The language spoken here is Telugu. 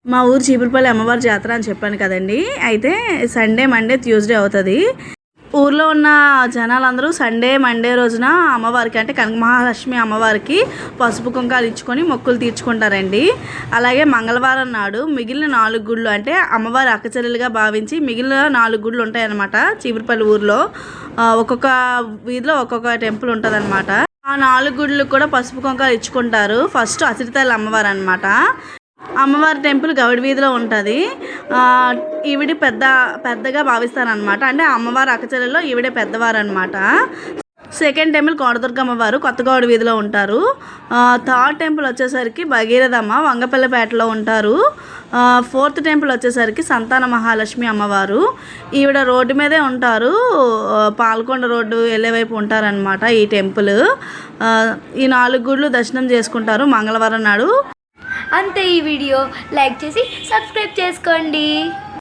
మా ఊరు చీపురుపల్లి అమ్మవారి జాతర అని చెప్పాను కదండి. అయితే సండే, మండే, ట్యూస్డే అవుతుంది. ఊర్లో ఉన్న జనాలందరూ సండే, మండే రోజున అమ్మవారికి అంటే కనక మహాలక్ష్మి అమ్మవారికి పసుపు కుంకాలు ఇచ్చుకొని మొక్కులు తీర్చుకుంటారండి. అలాగే మంగళవారం నాడు మిగిలిన 4 గుళ్ళు అంటే అమ్మవారి అక్కచెల్లెలుగా భావించి మిగిలిన 4 గుళ్ళు ఉంటాయన్నమాట. చీపురుపల్లి ఊరిలో ఒక్కొక్క వీధిలో ఒక్కొక్క టెంపుల్ ఉంటుందన్నమాట. ఆ 4 గుళ్ళు కూడా పసుపు కుంకాలు ఇచ్చుకుంటారు. ఫస్ట్ అసిరితల్లి అమ్మవారు అనమాట. అమ్మవారి టెంపుల్ గౌడి వీధిలో ఉంటుంది. ఈవిడ పెద్దగా భావిస్తారనమాట. అంటే అమ్మవారి అక్కచెల్లెల్లో ఈవిడే పెద్దవారు అనమాట. సెకండ్ టెంపుల్ కోటదుర్గ అమ్మవారు కొత్త గౌడి వీధిలో ఉంటారు. థర్డ్ టెంపుల్ వచ్చేసరికి భగీరథమ్మ వంగపల్లిపేటలో ఉంటారు. ఫోర్త్ టెంపుల్ వచ్చేసరికి సంతాన మహాలక్ష్మి అమ్మవారు. ఈవిడ రోడ్డు మీదే ఉంటారు. పాల్కొండ రోడ్డు వెళ్ళే వైపు ఉంటారనమాట ఈ టెంపుల్. ఈ 4 గుళ్ళు దర్శనం చేసుకుంటారు మంగళవారం నాడు. అంతే. ఈ వీడియో లైక్ చేసి సబ్స్క్రైబ్ చేసుకోండి.